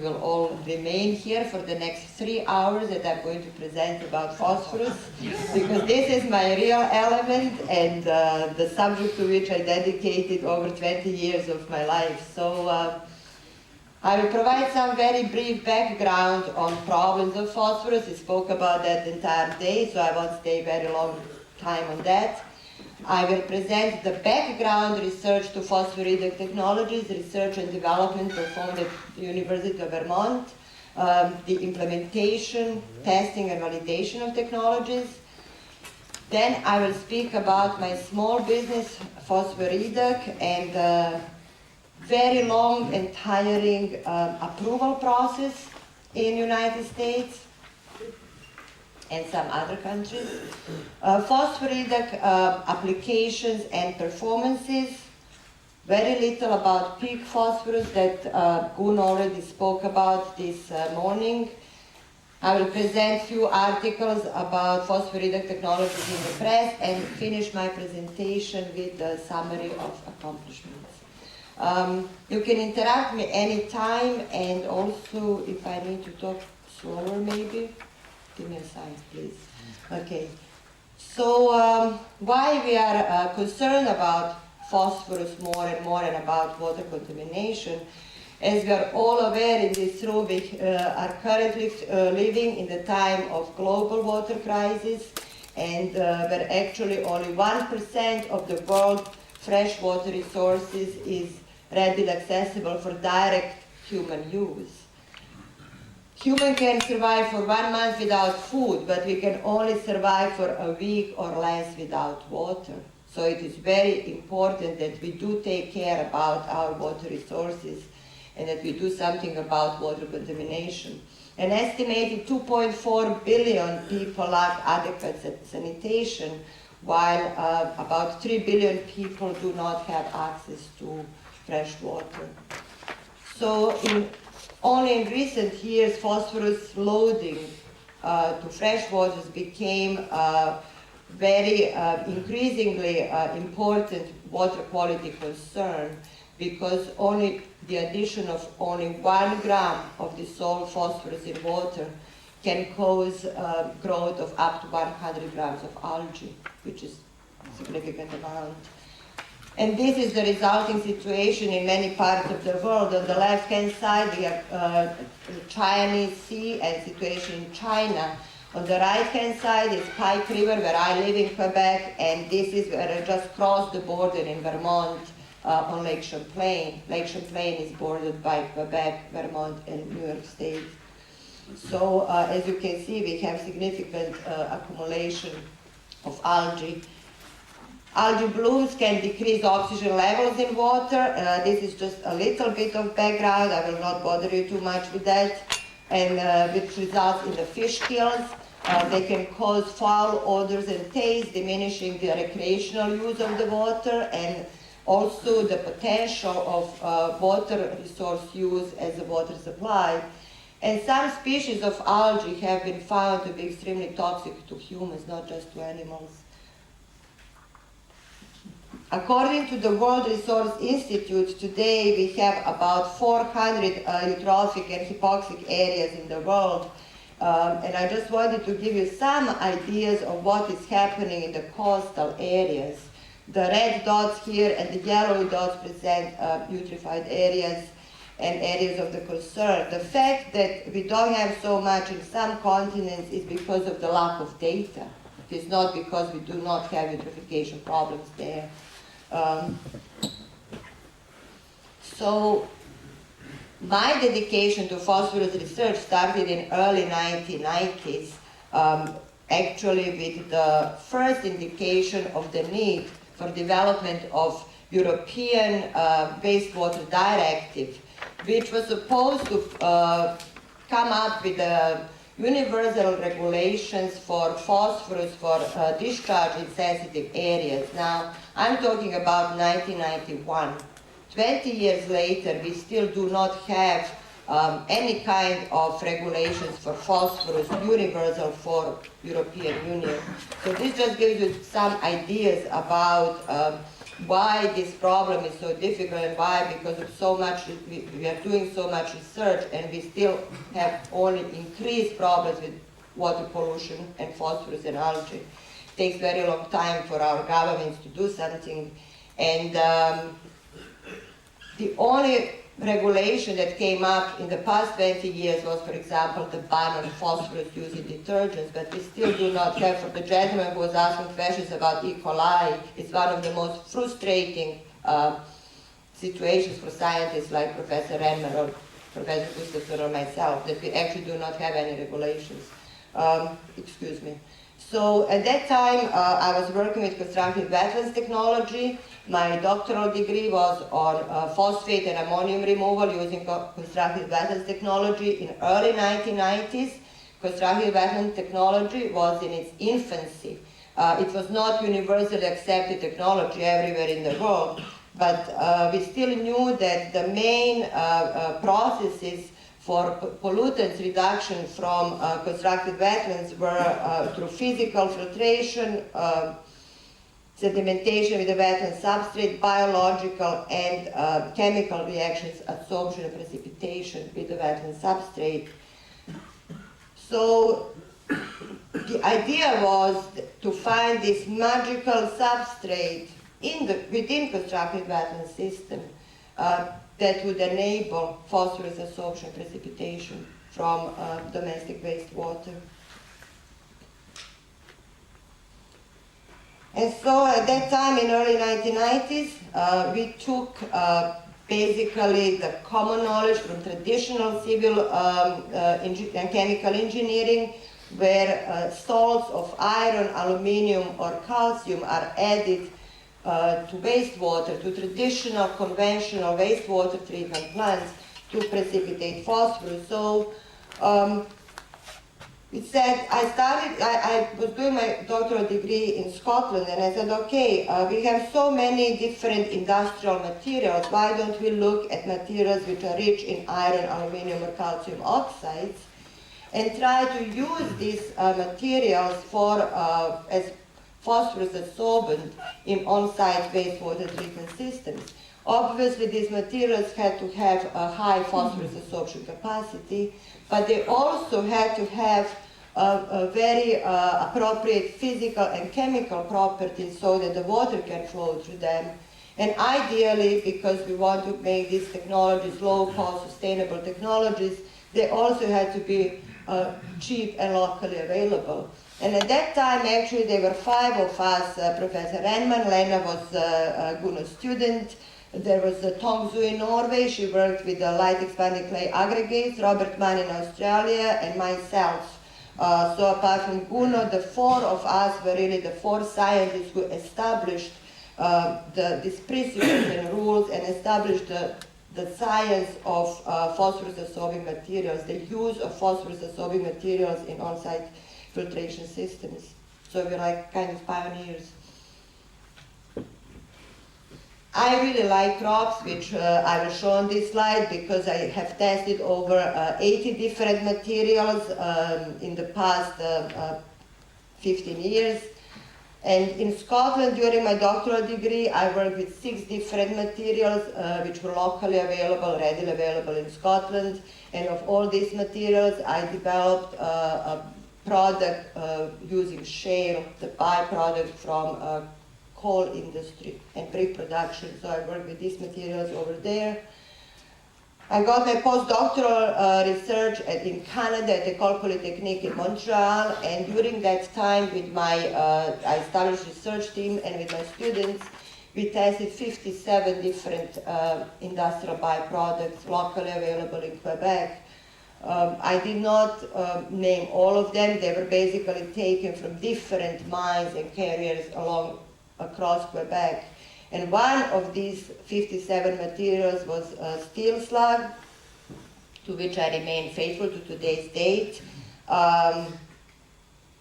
will all remain here for the next 3 hours that I'm going to present about phosphorus, because this is my real element and the subject to which I dedicated over 20 years of my life. So I will provide some very brief background on problems of phosphorus. I spoke about that the entire day, so I won't stay very long time on that. I will present the background research to phosphoridec technologies, research and development performed at the University of Vermont, the implementation, testing and validation of technologies. Then I will speak about my small business, Phosphoridec, and very long and tiring approval process in United States and some other countries. Phosphoridec applications and performances. Very little about peak phosphorus that Gun already spoke about this morning. I will present few articles about phosphoridec technologies in the press and finish my presentation with a summary of accomplishments. You can interrupt me anytime, and also if I need to talk slower maybe, give me a sign, please. Okay. So why we are concerned about phosphorus more and more and about water contamination? As we are all aware in this room, we are currently living in the time of global water crisis, and where actually only 1% of the world freshwater resources is readily accessible for direct human use. Human can survive for 1 month without food, but we can only survive for a week or less without water. So it is very important that we do take care about our water resources and that we do something about water contamination. An estimated 2.4 billion people lack adequate sanitation, while about 3 billion people do not have access to fresh water. So only in recent years, phosphorus loading to fresh waters became very increasingly important water quality concern, because only the addition of only 1 gram of dissolved phosphorus in water can cause growth of up to 100 grams of algae, which is a significant amount. And this is the resulting situation in many parts of the world. On the left-hand side, we have the Chinese Sea and situation in China. On the right-hand side is Pike River, where I live in Quebec, and this is where I just crossed the border in Vermont on Lake Champlain. Lake Champlain is bordered by Quebec, Vermont, and New York State. So as you can see, we have significant accumulation of algae. Algae blooms can decrease oxygen levels in water. This is just a little bit of background. I will not bother you too much with that. And which results in the fish kills. They can cause foul odors and taste, diminishing the recreational use of the water, and also the potential of water resource use as a water supply. And some species of algae have been found to be extremely toxic to humans, not just to animals. According to the World Resource Institute, today we have about 400 eutrophic and hypoxic areas in the world. And I just wanted to give you some ideas of what is happening in the coastal areas. The red dots here and the yellow dots present eutrophied areas and areas of the concern. The fact that we don't have so much in some continents is because of the lack of data. It is not because we do not have eutrophication problems there. So my dedication to phosphorus research started in early 1990s, actually with the first indication of the need for development of European wastewater directive, which was supposed to come up with universal regulations for phosphorus for discharge in sensitive areas. Now, I'm talking about 1991. 20 years later, we still do not have any kind of regulations for phosphorus universal for European Union. So this just gives you some ideas about why this problem is so difficult and why, because of so much, we are doing so much research and we still have only increased problems with water pollution and phosphorus and algae. It takes very long time for our governments to do something. And the only regulation that came up in the past 20 years was, for example, the ban on phosphorus used in detergents, but we still do not have, for the gentleman who was asking questions about E. coli, it's one of the most frustrating situations for scientists like Professor Renman or Professor Gustafsson or myself, that we actually do not have any regulations. Excuse me. So at that time, I was working with constructive wetlands technology. My doctoral degree was on phosphate and ammonium removal using constructive wetlands technology in early 1990s. Constructive wetlands technology was in its infancy. It was not universally accepted technology everywhere in the world, but we still knew that the main processes for pollutants reduction from constructed wetlands were through physical filtration, sedimentation with the wetland substrate, biological and chemical reactions, absorption and precipitation with the wetland substrate. So the idea was to find this magical substrate within constructed wetland system that would enable phosphorus absorption precipitation from domestic wastewater. And so at that time, in early 1990s, we took basically the common knowledge from traditional civil and chemical engineering, where salts of iron, aluminium, or calcium are added to wastewater, to traditional conventional wastewater treatment plants to precipitate phosphorus. So it said, I was doing my doctoral degree in Scotland, and I said, okay, we have so many different industrial materials, why don't we look at materials which are rich in iron, aluminium, or calcium oxides, and try to use these materials for as phosphorus adsorbent in on-site wastewater treatment systems. Obviously, these materials had to have a high phosphorus absorption capacity, but they also had to have a very appropriate physical and chemical properties so that the water can flow through them. And ideally, because we want to make these technologies low-cost, sustainable technologies, they also had to be cheap and locally available. And at that time, actually, there were 5 of us, Professor Renman, Lena was a Guno student, there was Tong Zhu in Norway, she worked with the light expanding clay aggregates, Robert Mann in Australia, and myself. So apart from Guno, the 4 of us were really the 4 scientists who established these principles and rules and established the science of phosphorus absorbing materials, the use of phosphorus absorbing materials in on-site filtration systems. So we're like kind of pioneers. I really like crops, which I will show on this slide because I have tested over 80 different materials in the past 15 years. And in Scotland, during my doctoral degree, I worked with 6 different materials which were locally available, readily available in Scotland. And of all these materials, I developed a product using shale, the byproduct from coal industry and pre-production. So I worked with these materials over there. I got my postdoctoral research in Canada at the École Polytechnique in Montreal, and during that time with my, I established a research team, and with my students, we tested 57 different industrial byproducts locally available in Quebec. I did not name all of them. They were basically taken from different mines and carriers across Quebec. And one of these 57 materials was steel slag, to which I remain faithful to today's date. And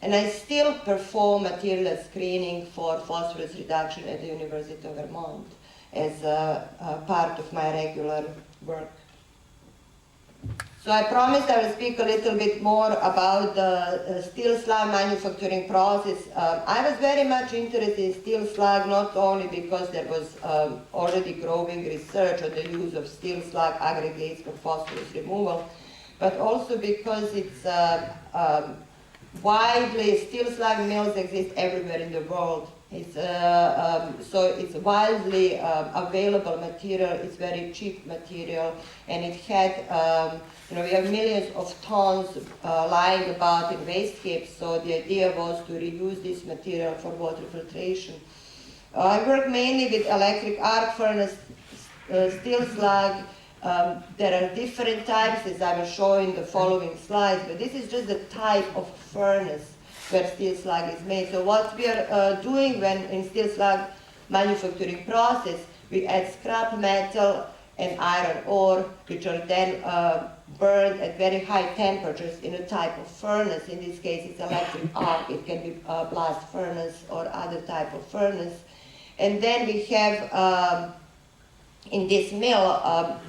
I still perform material screening for phosphorus reduction at the University of Vermont as a part of my regular work. So I promised I will speak a little bit more about the steel slag manufacturing process. I was very much interested in steel slag, not only because there was already growing research on the use of steel slag aggregates for phosphorus removal, but also because it's steel slag mills exist everywhere in the world. It's, so it's widely available material, it's very cheap material, and it had, we have millions of tons lying about in waste heaps, so the idea was to reuse this material for water filtration. I work mainly with electric arc furnace steel slag. There are different types, as I will show in the following slides, but this is just the type of furnace where steel slag is made. So what we are doing when in steel slag manufacturing process, we add scrap metal and iron ore, which are then burned at very high temperatures in a type of furnace. In this case, it's electric arc. It can be a blast furnace or other type of furnace. And then we have, in this mill,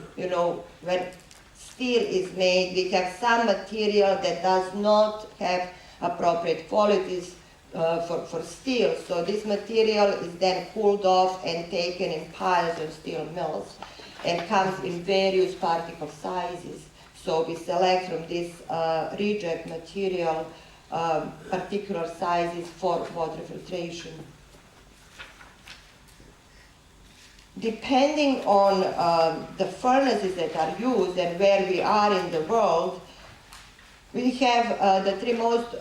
when steel is made, we have some material that does not have appropriate qualities for steel. So this material is then cooled off and taken in piles in steel mills and comes in various particle sizes. So we select from this reject material particular sizes for water filtration. Depending on the furnaces that are used and where we are in the world, we have the three most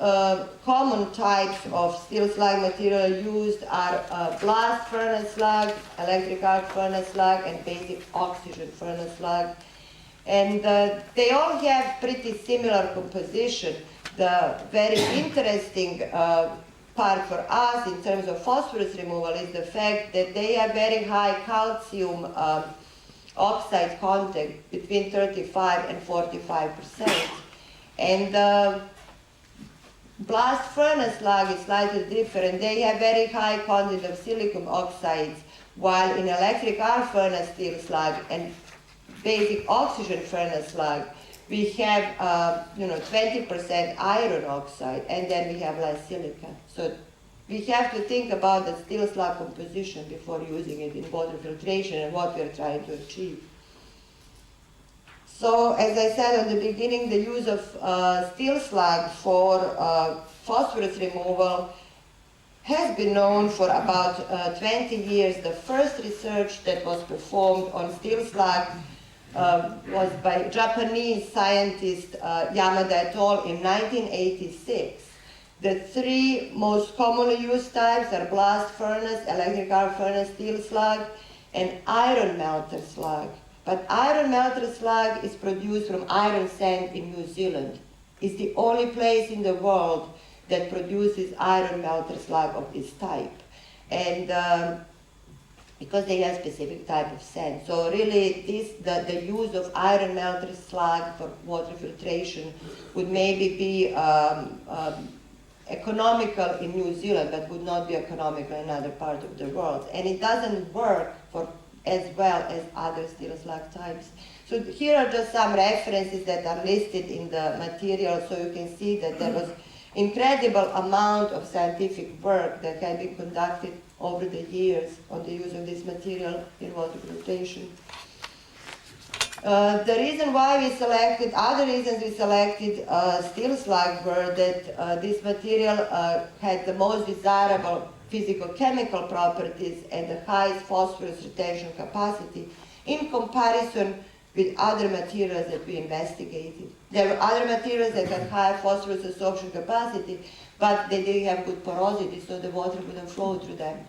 common types of steel slag material used are blast furnace slag, electric arc furnace slag, and basic oxygen furnace slag. And they all have pretty similar composition. The very interesting part for us in terms of phosphorus removal is the fact that they have very high calcium oxide content, between 35 and 45%. And blast furnace slag is slightly different. They have very high content of silicon oxides, while in electric arc furnace steel slag and basic oxygen furnace slag, we have 20% iron oxide, and then we have less silica. So we have to think about the steel slag composition before using it in water filtration and what we are trying to achieve. So, as I said at the beginning, the use of steel slag for phosphorus removal has been known for about 20 years. The first research that was performed on steel slag was by Japanese scientist Yamada et al. In 1986. The three most commonly used types are blast furnace, electric arc furnace steel slag, and iron melter slag. But iron melter slag is produced from iron sand in New Zealand. It's the only place in the world that produces iron melter slag of this type. And because they have specific type of sand. So really the use of iron melter slag for water filtration would maybe be economical in New Zealand, but would not be economical in other parts of the world. And it doesn't work for as well as other steel slag types. So here are just some references that are listed in the material, so you can see that there was incredible amount of scientific work that had been conducted over the years on the use of this material in water filtration. The reason why we selected, other reasons we selected steel slag were that this material had the most desirable physical-chemical properties and the highest phosphorus retention capacity in comparison with other materials that we investigated. There were other materials that had higher phosphorus absorption capacity, but they didn't have good porosity, so the water wouldn't flow through them.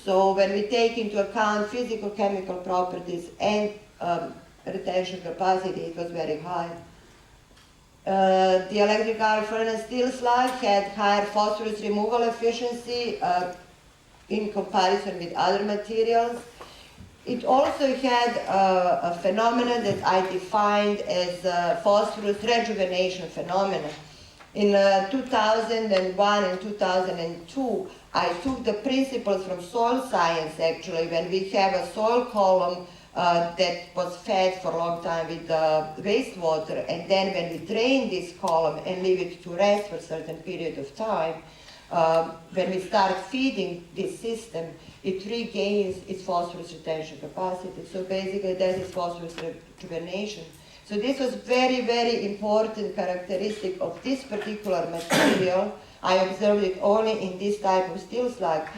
So when we take into account physical-chemical properties and retention capacity, it was very high. The electric arc furnace steel slag had higher phosphorus removal efficiency in comparison with other materials. It also had a phenomenon that I defined as phosphorus rejuvenation phenomenon. In 2001 and 2002, I took the principles from soil science, actually, when we have a soil column that was fed for a long time with wastewater, and then when we drain this column and leave it to rest for a certain period of time, when we start feeding this system, it regains its phosphorus retention capacity. So basically that is phosphorus rejuvenation. So this was very, very important characteristic of this particular material. I observed it only in this type of steel slag.